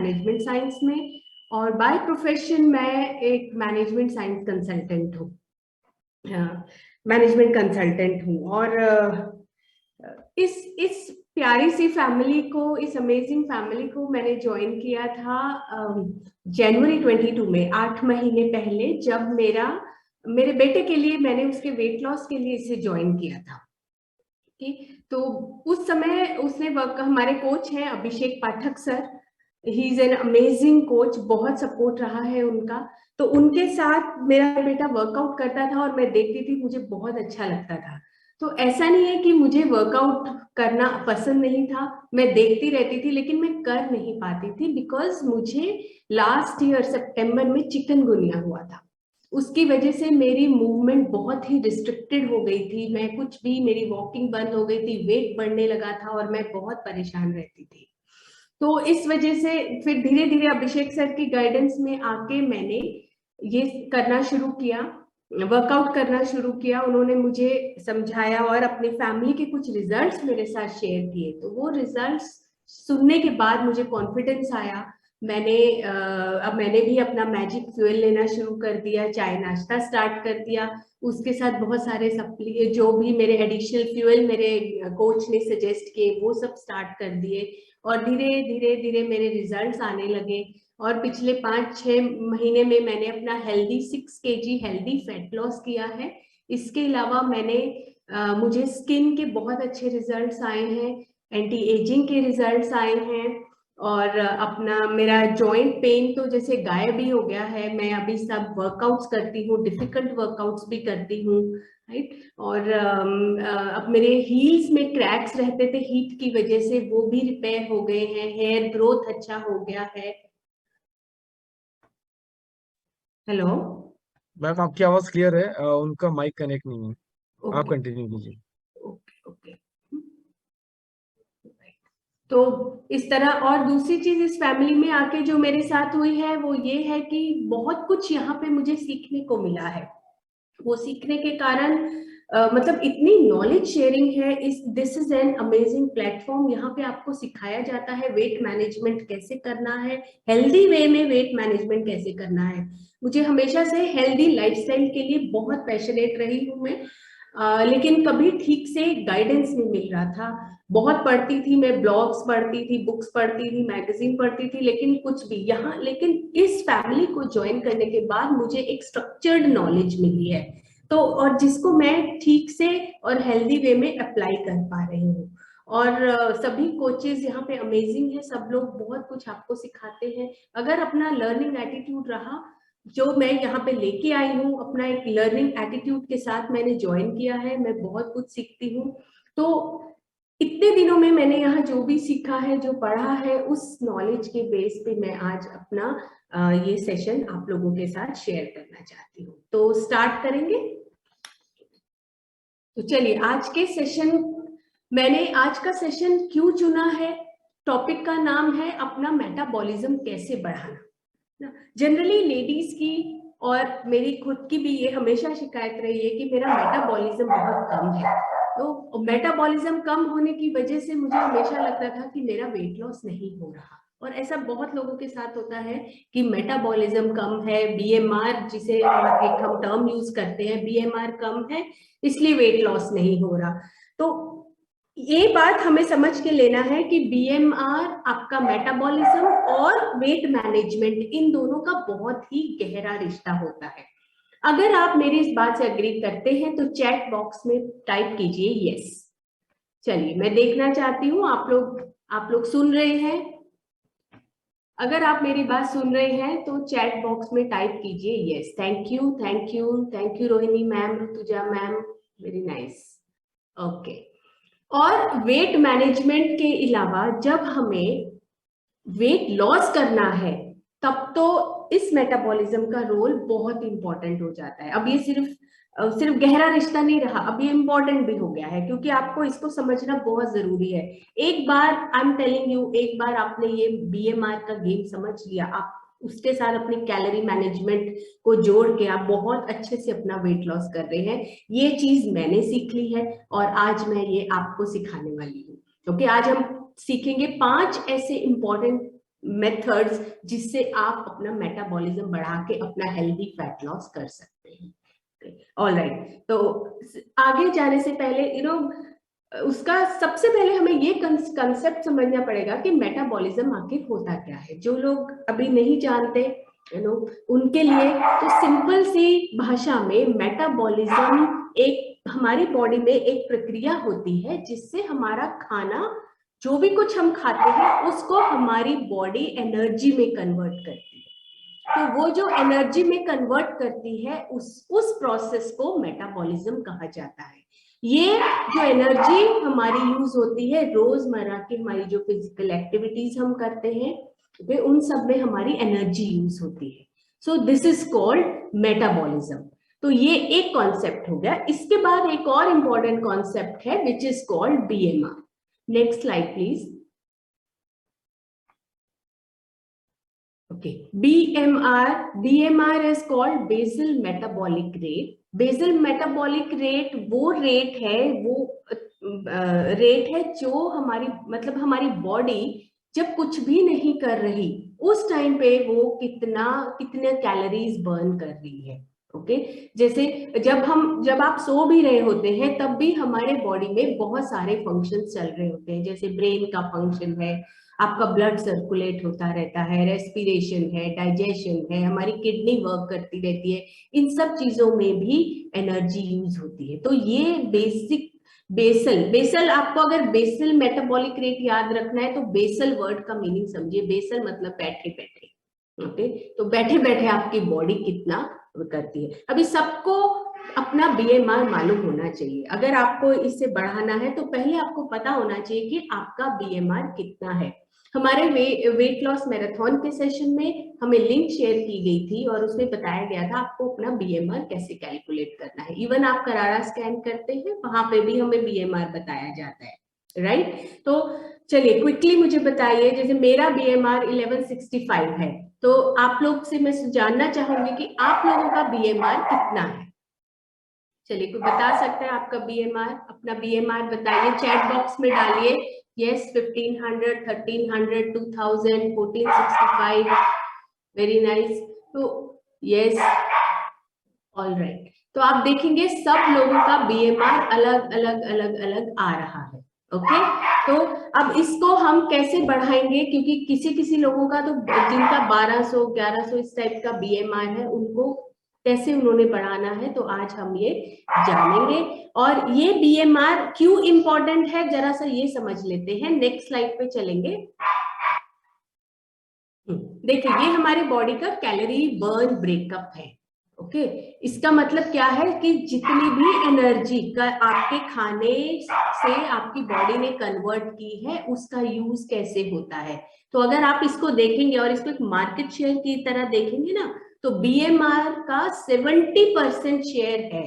Management science में, और by profession मैं एक मैनेजमेंट साइंस कंसल्टेंट हूँ, मैनेजमेंट कंसल्टेंट हूँ। और इस प्यारी सी फैमिली को, इस अमेजिंग फैमिली को मैंने ज्वाइन किया था जनवरी 22 में, 8 महीने पहले, जब मेरे बेटे के लिए मैंने उसके वेट लॉस के लिए इसे ज्वाइन किया था। तो उस समय उसने हमारे कोच हैं Abhishek Pathak sir, he is an amazing coach, बहुत सपोर्ट रहा है उनका। तो उनके साथ मेरा बेटा वर्कआउट करता था और मैं देखती थी, मुझे बहुत अच्छा लगता था। तो ऐसा नहीं है कि मुझे वर्कआउट करना पसंद नहीं था, मैं देखती रहती थी लेकिन मैं कर नहीं पाती थी, बिकॉज मुझे लास्ट ईयर सितंबर में चिकनगुनिया हुआ था। उसकी वजह से मेरी मूवमेंट बहुत ही रिस्ट्रिक्टेड हो गई थी, मैं कुछ भी, मेरी वॉकिंग बंद हो गई थी, वेट बढ़ने लगा था और मैं बहुत परेशान रहती थी। तो इस वजह से फिर धीरे धीरे अभिषेक सर की गाइडेंस में आके मैंने ये करना शुरू किया, वर्कआउट करना शुरू किया। उन्होंने मुझे समझाया और अपनी फैमिली के कुछ रिजल्ट्स मेरे साथ शेयर किए। तो वो रिजल्ट्स सुनने के बाद मुझे कॉन्फिडेंस आया। अब मैंने भी अपना मैजिक फ्यूल लेना शुरू कर दिया, चाय नाश्ता स्टार्ट कर दिया, उसके साथ बहुत सारे सप्ली, जो भी मेरे एडिशनल फ्यूल मेरे कोच ने सजेस्ट किए वो सब स्टार्ट कर दिए। और धीरे धीरे धीरे मेरे रिजल्ट्स आने लगे। और पिछले 5-6 महीने में मैंने अपना 6 kg हेल्दी फैट लॉस किया है। इसके अलावा मुझे स्किन के बहुत अच्छे रिजल्ट्स आए हैं, एंटी एजिंग के रिजल्ट्स आए हैं, और अपना मेरा जॉइंट पेन तो जैसे गायब ही हो गया है। मैं अभी सब वर्कआउट्स करती हूँ, डिफिकल्ट वर्कआउट्स भी करती हूँ, राइट। और अब मेरे हील्स में क्रैक्स रहते थे हीट की वजह से, वो भी रिपेयर हो गए हैं, हेयर ग्रोथ अच्छा हो गया है। हेलो मैम, आपकी आवाज क्लियर है। उनका माइक कनेक्ट नहीं है। आप ओके कंटिन्यू कीजिए। Okay okay. तो इस तरह, और दूसरी चीज इस फैमिली में आके जो मेरे साथ हुई है वो ये है कि बहुत कुछ यहाँ पे मुझे सीखने को मिला है। वो सीखने के कारण मतलब इतनी नॉलेज शेयरिंग है। This is an amazing platform. यहाँ पे आपको सिखाया जाता है वेट मैनेजमेंट कैसे करना है, हेल्दी वे में वेट मैनेजमेंट कैसे करना है। मुझे हमेशा से हेल्दी लाइफस्टाइल के लिए बहुत पैशनेट रही हूँ मैं, लेकिन कभी ठीक से गाइडेंस नहीं मिल रहा था। बहुत पढ़ती थी मैं, ब्लॉग्स पढ़ती थी, बुक्स पढ़ती थी, मैगजीन पढ़ती थी, लेकिन कुछ भी यहाँ, लेकिन इस फैमिली को ज्वाइन करने के बाद मुझे एक स्ट्रक्चर्ड नॉलेज मिली है, तो और जिसको मैं ठीक से और हेल्दी वे में अप्लाई कर पा रही हूँ। और सभी कोचेस यहाँ पे अमेजिंग है, सब लोग बहुत कुछ आपको सिखाते हैं। अगर अपना लर्निंग एटीट्यूड रहा, जो मैं यहाँ पे लेके आई हूँ, अपना एक लर्निंग एटीट्यूड के साथ मैंने ज्वाइन किया है, मैं बहुत कुछ सीखती हूँ। तो इतने दिनों में मैंने यहाँ जो भी सीखा है, जो पढ़ा है, उस नॉलेज के बेस पे मैं आज अपना ये सेशन आप लोगों के साथ शेयर करना चाहती हूँ। तो स्टार्ट करेंगे। तो चलिए, मैंने आज का सेशन क्यों चुना है, टॉपिक का नाम है अपना मेटाबॉलिज्म कैसे बढ़ाना। जनरली लेडीज की और मेरी खुद की भी ये हमेशा शिकायत रही है कि मेरा मेटाबॉलिज्म बहुत कम है। तो मेटाबॉलिज्म कम होने की वजह से मुझे हमेशा लगता था कि मेरा वेट लॉस नहीं हो रहा, और ऐसा बहुत लोगों के साथ होता है कि मेटाबॉलिज्म कम है, बीएमआर जिसे एक हम टर्म यूज करते हैं, बीएमआर कम है इसलिए वेट लॉस नहीं हो रहा। तो ये बात हमें समझ के लेना है कि बीएमआर, आपका मेटाबॉलिज्म और वेट मैनेजमेंट, इन दोनों का बहुत ही गहरा रिश्ता होता है। अगर आप मेरी इस बात से एग्री करते हैं तो चैट बॉक्स में टाइप कीजिए यस। चलिए, मैं देखना चाहती हूँ आप लोग सुन रहे हैं। अगर आप मेरी बात सुन रहे हैं तो चैट बॉक्स में टाइप कीजिए yes. Thank you thank you thank you Rohini ma'am, Rutuja ma'am, very nice, okay. और वेट मैनेजमेंट के अलावा जब हमें वेट लॉस करना है, तब तो इस मेटाबॉलिज्म का रोल बहुत इंपॉर्टेंट हो जाता है। अब ये सिर्फ गहरा रिश्ता नहीं रहा, अब ये इंपॉर्टेंट भी हो गया है, क्योंकि आपको इसको समझना बहुत जरूरी है। एक बार आई एम टेलिंग यू, एक बार आपने ये बीएमआर का गेम समझ लिया, आप उसके साथ अपनी कैलोरी मैनेजमेंट को जोड़ के आप बहुत अच्छे से अपना वेट लॉस कर रहे हैं। ये चीज मैंने सीख ली है और आज मैं ये आपको सिखाने वाली हूँ। ओके, आज हम सीखेंगे 5 ऐसे इंपॉर्टेंट मेथड्स जिससे आप अपना मेटाबॉलिज्म बढ़ा के अपना हेल्दी फैट लॉस कर सकते हैं। ऑल राइट, तो आगे जाने से पहले उसका सबसे पहले हमें ये कंसेप्ट समझना पड़ेगा कि मेटाबॉलिज्म आखिर होता क्या है। जो लोग अभी नहीं जानते उनके लिए तो सिंपल सी भाषा में मेटाबॉलिज्म एक हमारी बॉडी में एक प्रक्रिया होती है जिससे हमारा खाना, जो भी कुछ हम खाते हैं, उसको हमारी बॉडी एनर्जी में कन्वर्ट करती है। तो वो जो एनर्जी में कन्वर्ट करती है उस प्रोसेस को मेटाबॉलिज्म कहा जाता है। ये जो एनर्जी हमारी यूज होती है रोजमर्रा की हमारी जो फिजिकल एक्टिविटीज हम करते हैं, वे उन सब में हमारी एनर्जी यूज होती है। So this is called metabolism. तो ये एक कॉन्सेप्ट हो गया। इसके बाद एक और इंपॉर्टेंट कॉन्सेप्ट है which is called BMR. Next slide please. Okay, BMR is called basal metabolic rate. Basal metabolic rate वो रेट है, रेट है जो हमारी बॉडी जब कुछ भी नहीं कर रही उस टाइम पे वो कितने कैलोरीज बर्न कर रही है। ओके, जैसे जब आप सो भी रहे होते हैं तब भी हमारे बॉडी में बहुत सारे फंक्शंस चल रहे होते हैं, जैसे ब्रेन का फंक्शन है, आपका ब्लड सर्कुलेट होता रहता है, रेस्पिरेशन है, डाइजेशन है, हमारी किडनी वर्क करती रहती है। इन सब चीजों में भी एनर्जी यूज होती है। तो ये बेसल आपको अगर बेसल मेटाबॉलिक रेट याद रखना है तो बेसल वर्ड का मीनिंग समझिए। बेसल मतलब बैठे बैठे। ओके, तो बैठे बैठे आपकी बॉडी कितना करती है। अभी सबको अपना बीएमआर मालूम होना चाहिए। अगर आपको इससे बढ़ाना है तो पहले आपको पता होना चाहिए कि आपका बीएमआर कितना है। हमारे वेट लॉस मैराथन के सेशन में हमें लिंक शेयर की गई थी और उसमें बताया गया था आपको अपना बीएमआर कैसे कैलकुलेट करना है। इवन आप करारा स्कैन करते हैं वहां पे भी हमें बीएमआर बताया जाता है, राइट। तो चलिए क्विकली मुझे बताइए, जैसे मेरा बीएमआर 1165 है, तो आप लोग से मैं जानना चाहूंगी कि आप लोगों का बीएमआर कितना है। चलिए, कोई बता सकता है आपका बीएमआर? अपना बीएमआर बताइए, चैट बॉक्स में डालिए। यस, 1500, 1300, 2000, 1465। Very nice. तो यस, ऑल राइट। तो आप देखेंगे सब लोगों का बीएमआर अलग अलग अलग अलग आ रहा है। ओके, तो अब इसको हम कैसे बढ़ाएंगे, क्योंकि किसी किसी लोगों का तो जिनका 1200 1100 इस टाइप का बीएमआर है, उनको कैसे उन्होंने बढ़ाना है, तो आज हम ये जानेंगे। और ये बीएमआर क्यों इंपॉर्टेंट है जरा सा ये समझ लेते हैं। नेक्स्ट स्लाइड पे चलेंगे। देखिए, ये हमारी बॉडी का कैलोरी बर्न ब्रेकअप है। ओके, इसका मतलब क्या है कि जितनी भी एनर्जी का आपके खाने से आपकी बॉडी ने कन्वर्ट की है उसका यूज कैसे होता है। तो अगर आप इसको देखेंगे और इसको एक मार्केट शेयर की तरह देखेंगे ना, तो बीएमआर का 70% शेयर है।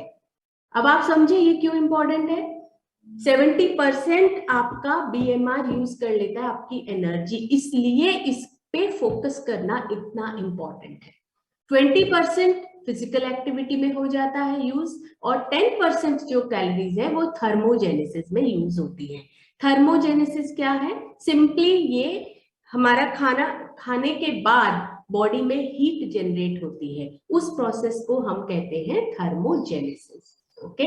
अब आप समझे ये क्यों इंपॉर्टेंट है। 70% आपका बीएमआर यूज कर लेता है आपकी एनर्जी, इसलिए इस पे फोकस करना इतना इंपॉर्टेंट है। 20% फिजिकल एक्टिविटी में हो जाता है यूज, और 10% जो कैलोरीज है वो थर्मोजेनेसिस में यूज होती है। थर्मोजेनेसिस क्या है? सिंपली ये हमारा खाने के बाद बॉडी में हीट जनरेट होती है, उस प्रोसेस को हम कहते हैं थर्मोजेनेसिस। ओके,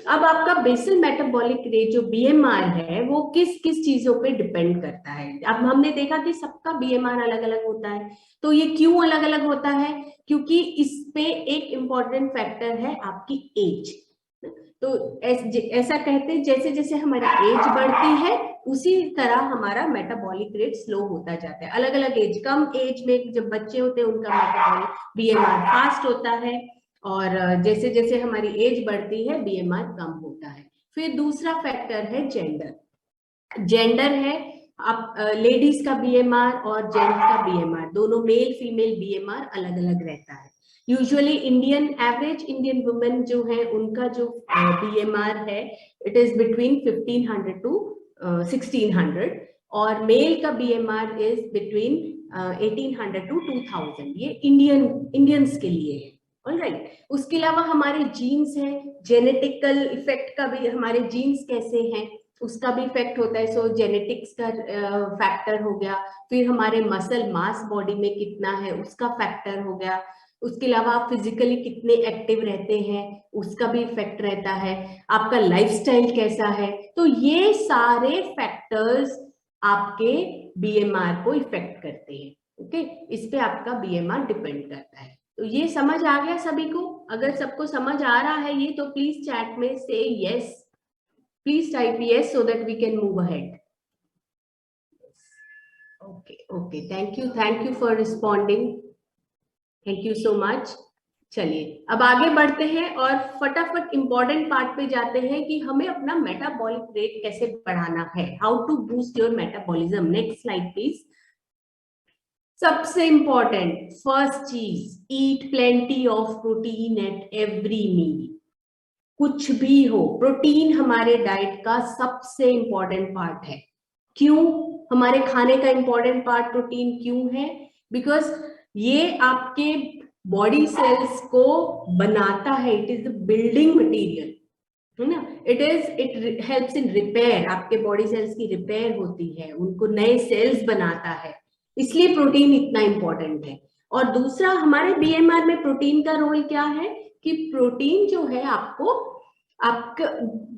अब आपका बेसल मेटाबॉलिक रेट जो बीएमआर है वो किस किस चीजों पे डिपेंड करता है। अब हमने देखा कि सबका बीएमआर अलग अलग होता है। तो ये क्यों अलग अलग होता है? क्योंकि इस पे एक इंपॉर्टेंट फैक्टर है आपकी एज। तो ऐसा कहते हैं जैसे जैसे हमारी एज बढ़ती है उसी तरह हमारा मेटाबॉलिक रेट स्लो होता जाता है। अलग अलग एज, कम एज में जब बच्चे होते हैं उनका मेटाबॉलिक बीएमआर फास्ट होता है, और जैसे जैसे हमारी एज बढ़ती है बीएमआर कम होता है। फिर दूसरा फैक्टर है जेंडर है। आप लेडीज का बीएमआर और जेंट्स का बीएमआर, दोनों मेल फीमेल बीएमआर अलग अलग रहता है। यूजुअली एवरेज इंडियन वुमेन जो है उनका जो बीएमआर है इट इज बिटवीन 1500 to 1600, और मेल का बीएमआर इज बिटवीन 1800 to 2000। ये इंडियंस के लिए है। ऑलराइट, उसके अलावा हमारे जीन्स हैं, जेनेटिकल इफेक्ट का भी, हमारे जीन्स कैसे हैं उसका भी इफेक्ट होता है। सो जेनेटिक्स का फैक्टर हो गया, फिर हमारे मसल मास बॉडी में कितना है उसका फैक्टर हो गया, उसके अलावा आप फिजिकली कितने एक्टिव रहते हैं उसका भी इफेक्ट रहता है, आपका लाइफस्टाइल कैसा है। तो ये सारे फैक्टर्स आपके बीएमआर को इफेक्ट करते हैं। ओके, इस पे आपका बीएमआर डिपेंड करता है। तो ये समझ आ गया सभी को? अगर सबको समझ आ रहा है ये, तो प्लीज चैट में से yes, please type yes so that we can move ahead. Okay okay, thank you for responding, thank you so much. चलिए अब आगे बढ़ते हैं और फटाफट इंपॉर्टेंट पार्ट पे जाते हैं कि हमें अपना मेटाबॉलिक रेट कैसे बढ़ाना है, how to boost your metabolism. Next slide please. सबसे इंपॉर्टेंट फर्स्ट चीज, eat plenty of protein at every meal. कुछ भी हो, प्रोटीन हमारे डाइट का सबसे इंपॉर्टेंट पार्ट है। क्यों हमारे खाने का इंपॉर्टेंट पार्ट प्रोटीन क्यों है? बिकॉज ये आपके बॉडी सेल्स को बनाता है, it is the building material, है ना। इट हेल्प्स इन रिपेयर, आपके बॉडी सेल्स की रिपेयर होती है, उनको नए सेल्स बनाता है, इसलिए प्रोटीन इतना इंपॉर्टेंट है। और दूसरा, हमारे बीएमआर में प्रोटीन का रोल क्या है कि प्रोटीन जो है आपका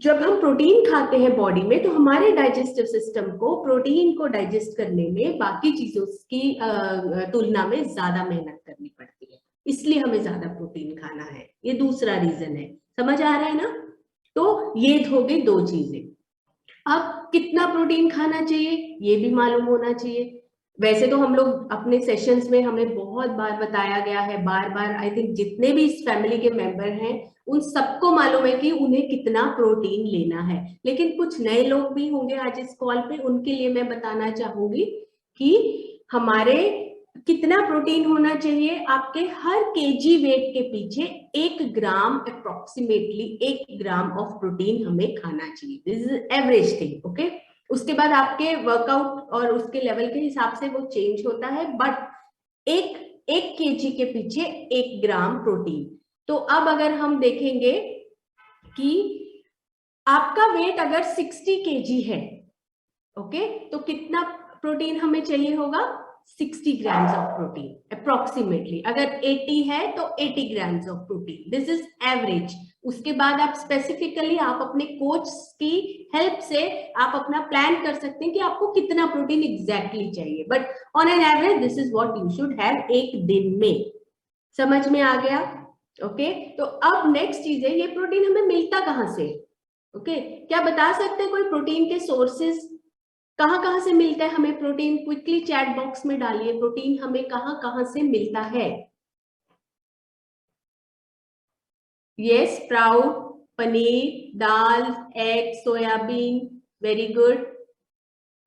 जब हम प्रोटीन खाते हैं बॉडी में, तो हमारे डाइजेस्टिव सिस्टम को प्रोटीन को डाइजेस्ट करने में बाकी चीजों की तुलना में ज्यादा मेहनत करनी पड़ती है, इसलिए हमें ज्यादा प्रोटीन खाना है। ये दूसरा रीजन है, समझ आ रहा है ना। तो ये हो गई दो चीजें। अब कितना प्रोटीन खाना चाहिए ये भी मालूम होना चाहिए। वैसे तो हम लोग अपने सेशंस में हमें बहुत बार बताया गया है, बार बार, आई थिंक जितने भी इस फैमिली के मेंबर हैं उन सबको मालूम है कि उन्हें कितना प्रोटीन लेना है। लेकिन कुछ नए लोग भी होंगे आज इस कॉल पे, उनके लिए मैं बताना चाहूंगी कि हमारे कितना प्रोटीन होना चाहिए। आपके हर केजी वेट के पीछे 1 ग्राम, अप्रोक्सीमेटली 1 ग्राम ऑफ प्रोटीन हमें खाना चाहिए। This is average thing, okay. उसके बाद आपके वर्कआउट और उसके लेवल के हिसाब से वो चेंज होता है, बट एक केजी के पीछे 1 ग्राम प्रोटीन। तो अब अगर हम देखेंगे कि आपका वेट अगर 60 केजी है, ओके, तो कितना प्रोटीन हमें चाहिए होगा? 60 ग्राम्स ऑफ प्रोटीन अप्रोक्सीमेटली। अगर 80 है तो 80 grams of protein, this is average. उसके बाद आप स्पेसिफिकली आप अपने कोच की हेल्प से आप अपना प्लान कर सकते हैं कि आपको कितना प्रोटीन एग्जैक्टली चाहिए, but on an average this is what you should have एक दिन में। समझ में आ गया? ओके, तो अब नेक्स्ट चीज है, ये प्रोटीन हमें मिलता कहाँ से? ओके, क्या बता सकते हैं कोई प्रोटीन के सोर्सेज कहाँ से मिलता है हमें प्रोटीन? क्विकली चैट बॉक्स में डालिए, प्रोटीन हमें कहाँ से मिलता है। यस, स्प्राउट, पनीर, दाल, egg, soybean, very good,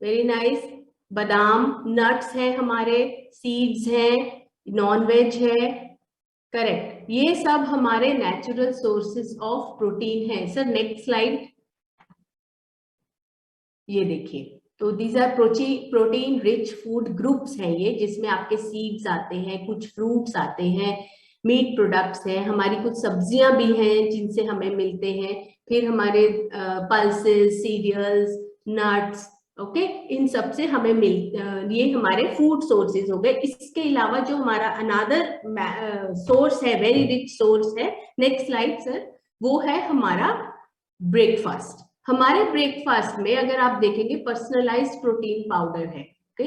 very nice. बादाम, नट्स है हमारे, सीड्स हैं, नॉन वेज है, करेक्ट। ये सब हमारे नेचुरल सोर्सेज ऑफ प्रोटीन है। सर नेक्स्ट स्लाइड, ये देखिए। तो these are protein rich food groups हैं ये, जिसमें आपके सीड्स आते हैं, कुछ फ्रूट्स आते हैं, मीट प्रोडक्ट्स हैं, हमारी कुछ सब्जियां भी हैं जिनसे हमें मिलते हैं, फिर हमारे पल्सेस, सीरियल्स, नट्स, ओके, इन सब से हमें ये हमारे फूड सोर्सेज हो गए। इसके अलावा जो हमारा अनदर सोर्स है, वेरी रिच सोर्स है, नेक्स्ट स्लाइड सर, वो है हमारा ब्रेकफास्ट। हमारे ब्रेकफास्ट में अगर आप देखेंगे पर्सनलाइज्ड प्रोटीन पाउडर है, ओके,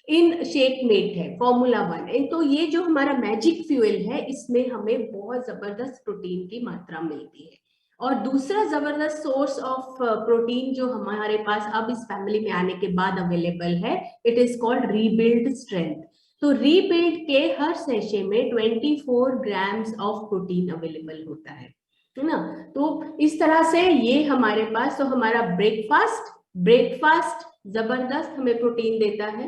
इन शेक मेट है, फॉर्मूला 1। तो ये जो हमारा मैजिक फ्यूल है, इसमें हमें बहुत जबरदस्त प्रोटीन की मात्रा मिलती है। और दूसरा जबरदस्त सोर्स ऑफ प्रोटीन जो हमारे पास अब इस फैमिली में आने के बाद अवेलेबल है, it is called rebuild strength. तो रीबिल्ड के हर सेशे में 24 ग्राम्स ऑफ प्रोटीन अवेलेबल होता है ना। तो इस तरह से ये हमारे पास, तो हमारा ब्रेकफास्ट जबरदस्त हमें प्रोटीन देता है,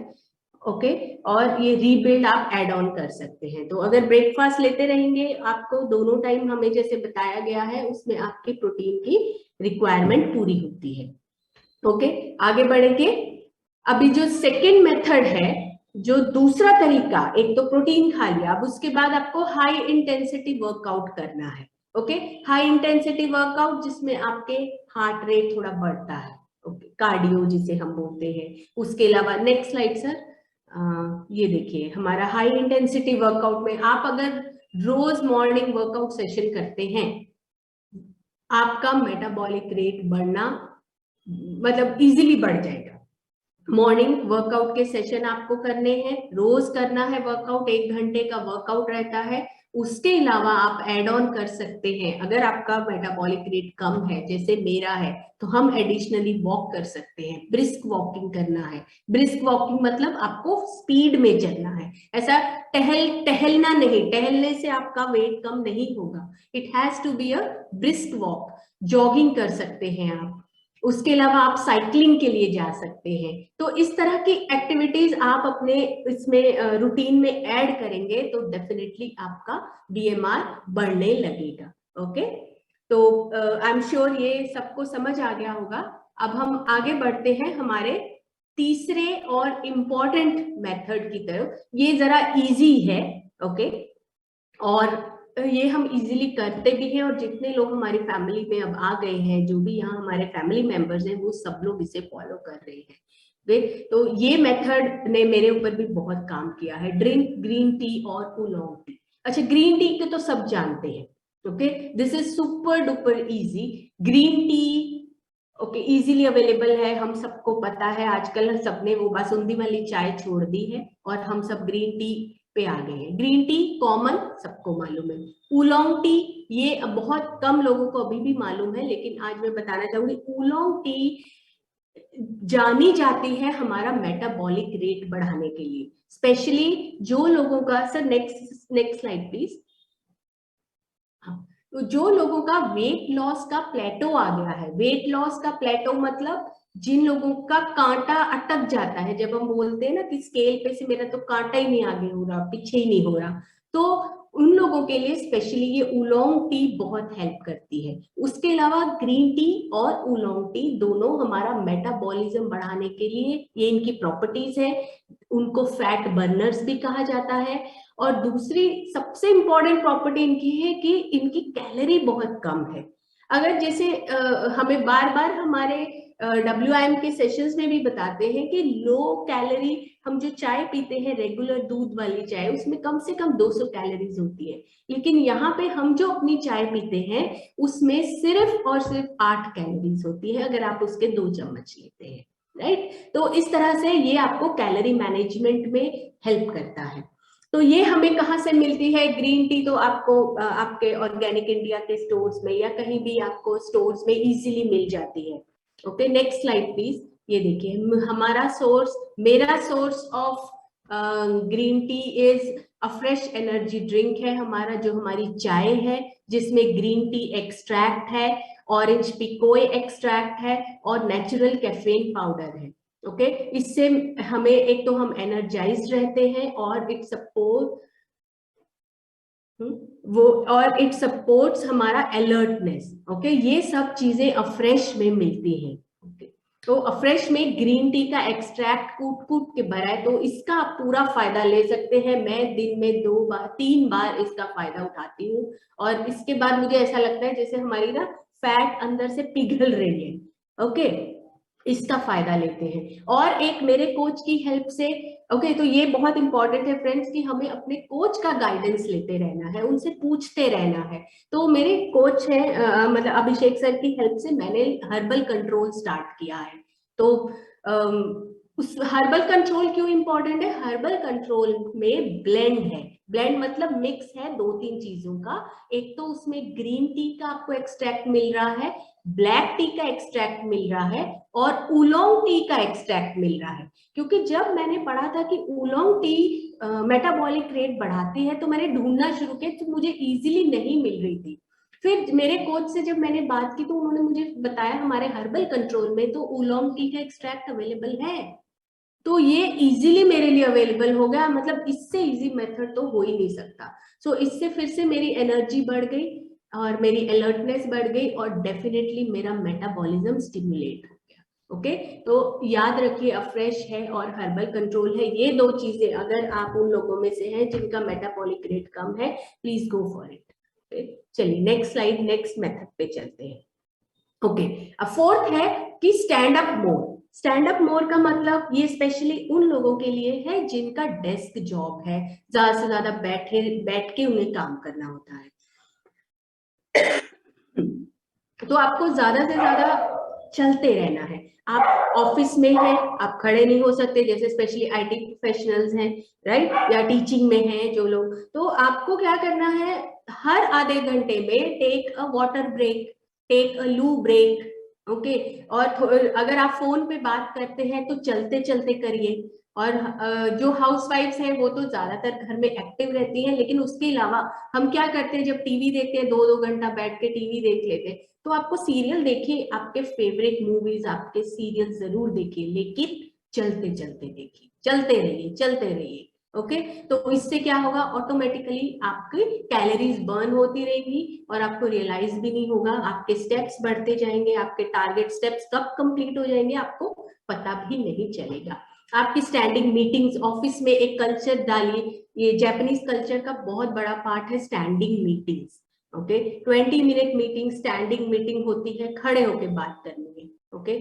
ओके। और ये रीबिल्ड आप ऐड ऑन कर सकते हैं। तो अगर ब्रेकफास्ट लेते रहेंगे आपको दोनों टाइम, हमें जैसे बताया गया है, उसमें आपके प्रोटीन की रिक्वायरमेंट पूरी होती है। ओके, आगे बढ़ेंगे। अभी जो सेकेंड मेथड है, जो दूसरा तरीका, एक तो प्रोटीन खा लिया, अब उसके बाद आपको हाई इंटेंसिटी वर्कआउट करना है। ओके, हाई इंटेंसिटी वर्कआउट जिसमें आपके हार्ट रेट थोड़ा बढ़ता है, ओके, कार्डियो जिसे हम बोलते हैं। उसके अलावा नेक्स्ट स्लाइड सर, ये देखिए हमारा हाई इंटेंसिटी वर्कआउट में आप अगर रोज मॉर्निंग वर्कआउट सेशन करते हैं, आपका मेटाबॉलिक रेट बढ़ना मतलब इजीली बढ़ जाएगा। मॉर्निंग वर्कआउट के सेशन आपको करने हैं, रोज करना है वर्कआउट, 1 घंटे का वर्कआउट रहता है। उसके अलावा आप एड ऑन कर सकते हैं, अगर आपका मेटाबॉलिक रेट कम है जैसे मेरा है, तो हम एडिशनली वॉक कर सकते हैं, ब्रिस्क वॉकिंग करना है। ब्रिस्क वॉकिंग मतलब आपको स्पीड में चलना है, ऐसा टहलना नहीं, टहलने से आपका वेट कम नहीं होगा। It has to be a brisk walk. Jogging कर सकते हैं आप, उसके अलावा आप साइकिलिंग के लिए जा सकते हैं। तो इस तरह की एक्टिविटीज आप अपने इसमें रूटीन में ऐड करेंगे तो डेफिनेटली आपका बीएमआर बढ़ने लगेगा। ओके, तो आई एम श्योर ये सबको समझ आ गया होगा। अब हम आगे बढ़ते हैं हमारे तीसरे और इम्पोर्टेंट मेथड की तरफ। ये जरा इजी है, ओके, और ये हम इजीली करते भी हैं, और जितने लोग हमारी फैमिली में अब आ गए हैं, जो भी यहाँ हमारे फैमिली मेंबर्स हैं, वो सब लोग इसे फॉलो कर रहे हैं। तो ये मेथड ने मेरे ऊपर भी बहुत काम किया है। ड्रिंक ग्रीन टी और उलोंग टी। अच्छा, ग्रीन टी के तो सब जानते हैं, okay, this is super duper easy. Green tea okay easily available है, हम सबको पता है। आजकल सबने वो बासुंदी वाली चाय छोड़ दी है और हम सब ग्रीन टी पे आ गए हैं। ग्रीन टी कॉमन, सबको मालूम है। उलोंग टी ये बहुत कम लोगों को अभी भी मालूम है, लेकिन आज मैं बताना चाहूंगी उलोंग टी जानी जाती है हमारा मेटाबॉलिक रेट बढ़ाने के लिए। स्पेशली जो लोगों का, सर नेक्स्ट स्लाइड प्लीज। तो जो लोगों का वेट लॉस का प्लेटो आ गया है, वेट लॉस का प्लेटो मतलब जिन लोगों का कांटा अटक जाता है, जब हम बोलते हैं ना कि स्केल पे से मेरा तो कांटा ही नहीं आगे हो रहा, पीछे ही नहीं हो रहा, तो उन लोगों के लिए स्पेशली ये उलोंग टी बहुत हेल्प करती है। उसके अलावा ग्रीन टी और उलोंग टी दोनों हमारा मेटाबॉलिज्म बढ़ाने के लिए, ये इनकी प्रॉपर्टीज है। उनको फैट बर्नर्स भी कहा जाता है। और दूसरी सबसे इंपॉर्टेंट प्रॉपर्टी इनकी है कि इनकी कैलोरी बहुत कम है। अगर जैसे हमें बार बार हमारे WIM के सेशंस में भी बताते हैं कि लो कैलोरी, हम जो चाय पीते हैं रेगुलर दूध वाली चाय, उसमें कम से कम 200 कैलोरीज होती है, लेकिन यहाँ पे हम जो अपनी चाय पीते हैं उसमें सिर्फ और सिर्फ 8 कैलोरीज होती है, अगर आप उसके 2 चम्मच लेते हैं, राइट। तो इस तरह से ये आपको कैलोरी मैनेजमेंट में हेल्प करता है। तो ये हमें कहाँ से मिलती है ग्रीन टी? तो आपको आपके ऑर्गेनिक इंडिया के स्टोर्स में या कहीं भी आपको स्टोर्स में इजीली मिल जाती है। Okay, next slide please. ये देखिए हमारा सोर्स, मेरा source of green tea is a fresh energy drink है हमारा, जो हमारी चाय है, जिसमें ग्रीन टी एक्सट्रैक्ट है, ऑरेंज पिकोय एक्सट्रैक्ट है और नेचुरल कैफीन पाउडर है। ओके, इससे हमें एक तो हम एनर्जाइज रहते हैं और इट सपोर्ट इट सपोर्ट्स हमारा अलर्टनेस। ओके, ये सब चीजें अफ्रेश में मिलती हैं। ओके, तो अफ्रेश में ग्रीन टी का एक्सट्रैक्ट कूट कूट के भरा है, तो इसका आप पूरा फायदा ले सकते हैं। मैं दिन में 3 बार इसका फायदा उठाती हूँ, और इसके बाद मुझे ऐसा लगता है जैसे हमारी ना फैट अंदर से पिघल रही है। ओके, इसका फायदा लेते हैं। और एक मेरे कोच की हेल्प से, ओके, तो ये बहुत इंपॉर्टेंट है फ्रेंड्स कि हमें अपने कोच का गाइडेंस लेते रहना है, उनसे पूछते रहना है। तो मेरे कोच है मतलब अभिषेक सर की हेल्प से मैंने हर्बल कंट्रोल स्टार्ट किया है। तो उस हर्बल कंट्रोल क्यों इंपॉर्टेंट है? हर्बल कंट्रोल में ब्लेंड है, ब्लेंड मतलब मिक्स है 2-3 चीजों का। एक तो उसमें ग्रीन टी का आपको एक्सट्रैक्ट मिल रहा है, ब्लैक टी का एक्सट्रैक्ट मिल रहा है और उलोंग टी का एक्सट्रैक्ट मिल रहा है। क्योंकि जब मैंने पढ़ा था कि उलोंग टी मेटाबॉलिक रेट बढ़ाती है, तो मैंने ढूंढना शुरू किया, तो मुझे इजीली नहीं मिल रही थी। फिर मेरे कोच से जब मैंने बात की तो उन्होंने मुझे बताया हमारे हर्बल कंट्रोल में तो उलोंग टी का एक्सट्रैक्ट अवेलेबल है। तो ये इजीली मेरे लिए अवेलेबल हो गया, मतलब इससे इजी मेथड तो हो ही नहीं सकता। सो इससे फिर से मेरी एनर्जी बढ़ गई और मेरी अलर्टनेस बढ़ गई और डेफिनेटली मेरा मेटाबॉलिज्म स्टिमुलेट हो गया। ओके, तो याद रखिए अफ्रेश है और हर्बल कंट्रोल है, ये 2 चीजें अगर आप उन लोगों में से हैं जिनका मेटाबॉलिक रेट कम है, प्लीज गो फॉर इट। चलिए नेक्स्ट स्लाइड, नेक्स्ट मेथड पे चलते हैं। ओके, अब फोर्थ है कि stand up more. Stand up more का मतलब ये स्पेशली उन लोगों के लिए है जिनका डेस्क जॉब है, ज्यादा से ज्यादा बैठ के उन्हें काम करना होता है। तो आपको ज्यादा से ज्यादा चलते रहना है। आप ऑफिस में हैं, आप खड़े नहीं हो सकते, जैसे स्पेशली आईटी प्रोफेशनल्स हैं, राइट, या टीचिंग में हैं जो लोग, तो आपको क्या करना है, हर आधे घंटे में take a water break, take a loo break, okay. और अगर आप फोन पे बात करते हैं तो चलते चलते करिए। और जो हाउसवाइफ्स हैं वो तो ज्यादातर घर में एक्टिव रहती हैं, लेकिन उसके अलावा हम क्या करते हैं, जब टीवी देखते हैं 2-2 घंटा बैठ के टीवी देख लेते हैं, तो आपको सीरियल देखिए, आपके फेवरेट मूवीज, आपके सीरियल जरूर देखिए, लेकिन चलते चलते देखिए, चलते रहिए, चलते रहिए, ओके। तो इससे क्या होगा, ऑटोमेटिकली आपकी कैलोरीज बर्न होती रहेंगी और आपको रियलाइज भी नहीं होगा, आपके स्टेप्स बढ़ते जाएंगे, आपके टारगेट स्टेप्स कब कंप्लीट हो जाएंगे आपको पता भी नहीं चलेगा। आपकी स्टैंडिंग मीटिंग्स, ऑफिस में एक कल्चर डालिए, ये जापानीज कल्चर का बहुत बड़ा पार्ट है standing meetings, okay. 20 minute meeting standing meeting होती है, खड़े होके बात करनी है, ओके।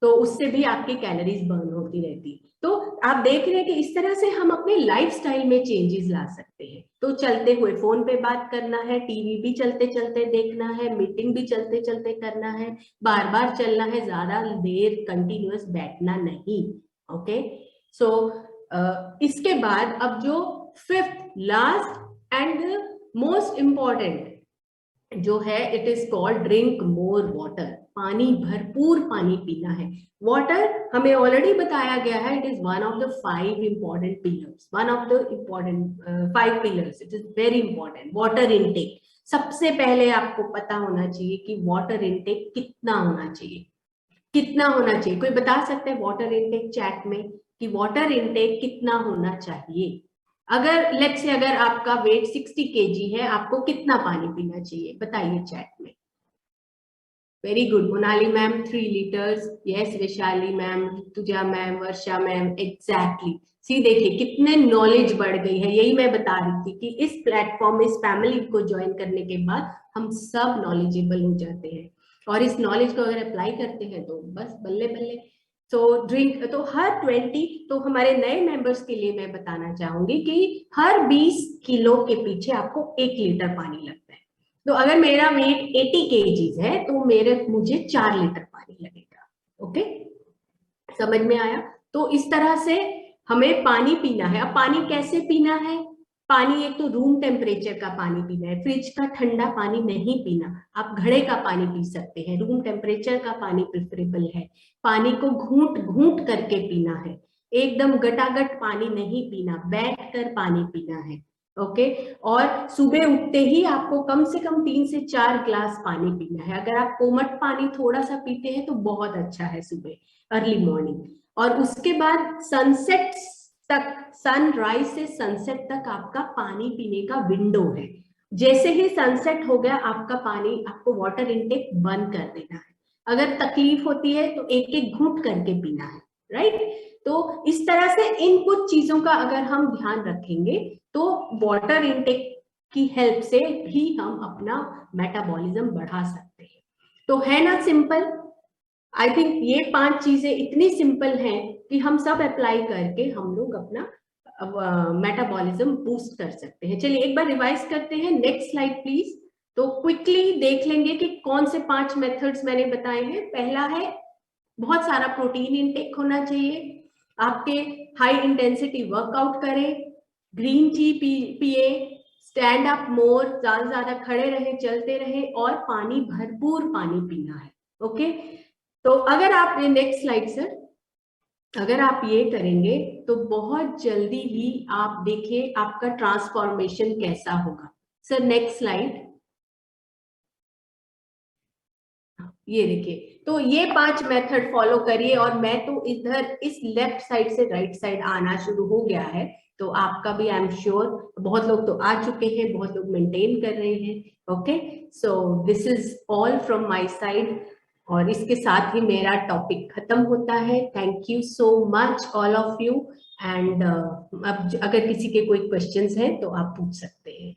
तो उससे भी आपकी कैलोरीज बर्न होती रहती है। तो आप देख रहे हैं कि इस तरह से हम अपने लाइफस्टाइल में चेंजेस ला सकते हैं। तो चलते हुए फोन पे बात करना है, टीवी भी चलते चलते देखना है, मीटिंग भी चलते चलते करना है, बार बार चलना है, ज्यादा देर कंटिन्यूअस बैठना नहीं, ओके। सो इसके बाद अब जो fifth last and most important जो है, it is called drink more water. पानी, भरपूर पानी पीना है। वाटर हमें ऑलरेडी बताया गया है, it is one of the 5 important pillars, one of the important 5 pillars, it is very important. Water intake सबसे पहले आपको पता होना चाहिए कि वाटर इनटेक कितना होना चाहिए, कितना होना चाहिए। कोई बता सकता है वाटर इनटेक चैट में कि वाटर इनटेक कितना होना चाहिए? अगर लेट्स से अगर आपका वेट 60 केजी है, आपको कितना पानी पीना चाहिए, बताइए चैट में। Very good, Monali ma'am 3 litres, yes Vaishali ma'am, Tuja ma'am, Varsha ma'am, exactly. See देखिए कितने नॉलेज बढ़ गई है, यही मैं बता रही थी कि इस प्लेटफॉर्म, इस फैमिली को ज्वाइन करने के बाद हम सब नॉलेजेबल हो जाते हैं, और इस नॉलेज को अगर अप्लाई करते हैं तो बस बल्ले बल्ले। तो ड्रिंक, तो हर 20, तो हमारे नए मेंबर्स के लिए मैं बताना चाहूंगी कि हर 20 किलो के पीछे आपको 1 लीटर पानी लगता है। तो अगर मेरा वेट 80 केजीज है तो मुझे 4 लीटर पानी लगेगा, ओके, समझ में आया? तो इस तरह से हमें पानी पीना है। अब पानी कैसे पीना है? पानी एक तो रूम टेम्परेचर का पानी पीना है, फ्रिज का ठंडा पानी नहीं पीना। आप घड़े का पानी पी सकते हैं, रूम टेम्परेचर का पानी प्रेफरेबल है। पानी को घूंट घूंट करके पीना है, एकदम गटागट पानी नहीं पीना, बैठ कर पानी पीना है, ओके। और सुबह उठते ही आपको कम से कम 3 से 4 ग्लास पानी पीना है। अगर आप कोमट पानी थोड़ा सा पीते हैं तो बहुत अच्छा है सुबह, अर्ली मॉर्निंग। और उसके बाद सनसेट तक, सनराइज से सनसेट तक आपका पानी पीने का विंडो है। जैसे ही सनसेट हो गया आपका पानी, आपको वाटर इनटेक बंद कर देना है। अगर तकलीफ होती है तो एक एक घूंट करके पीना है, राइट। तो इस तरह से इन कुछ चीजों का अगर हम ध्यान रखेंगे तो वाटर इनटेक की हेल्प से भी हम अपना मेटाबॉलिज्म बढ़ा सकते हैं। तो है ना सिंपल? आई थिंक ये 5 चीजें इतनी सिंपल हैं कि हम सब अप्लाई करके हम लोग अपना मेटाबॉलिज्म बूस्ट कर सकते हैं। चलिए एक बार रिवाइज करते हैं, नेक्स्ट स्लाइड प्लीज। तो क्विकली देख लेंगे कि कौन से 5 मेथड्स मैंने बताए हैं। पहला है, बहुत सारा प्रोटीन इनटेक होना चाहिए, आपके हाई इंटेंसिटी वर्कआउट करें, ग्रीन टी पिए, स्टैंड अप मोर, ज्यादा से ज्यादा खड़े रहे, चलते रहे, और पानी, भरपूर पानी पीना है, ओके। तो अगर आप, ये नेक्स्ट स्लाइड सर, अगर आप ये करेंगे तो बहुत जल्दी ही आप देखिए आपका ट्रांसफॉर्मेशन कैसा होगा। सर नेक्स्ट स्लाइड, ये देखिए। तो ये 5 मेथड फॉलो करिए, और मैं तो इधर इस लेफ्ट साइड से राइट साइड आना शुरू हो गया है, तो आपका भी आई एम श्योर बहुत लोग तो आ चुके हैं, बहुत लोग मेंटेन कर रहे हैं, okay. So this is all from my side, और इसके साथ ही मेरा टॉपिक खत्म होता है। Thank you so much all of you, and अब अगर किसी के कोई क्वेश्चंस हैं तो आप पूछ सकते हैं।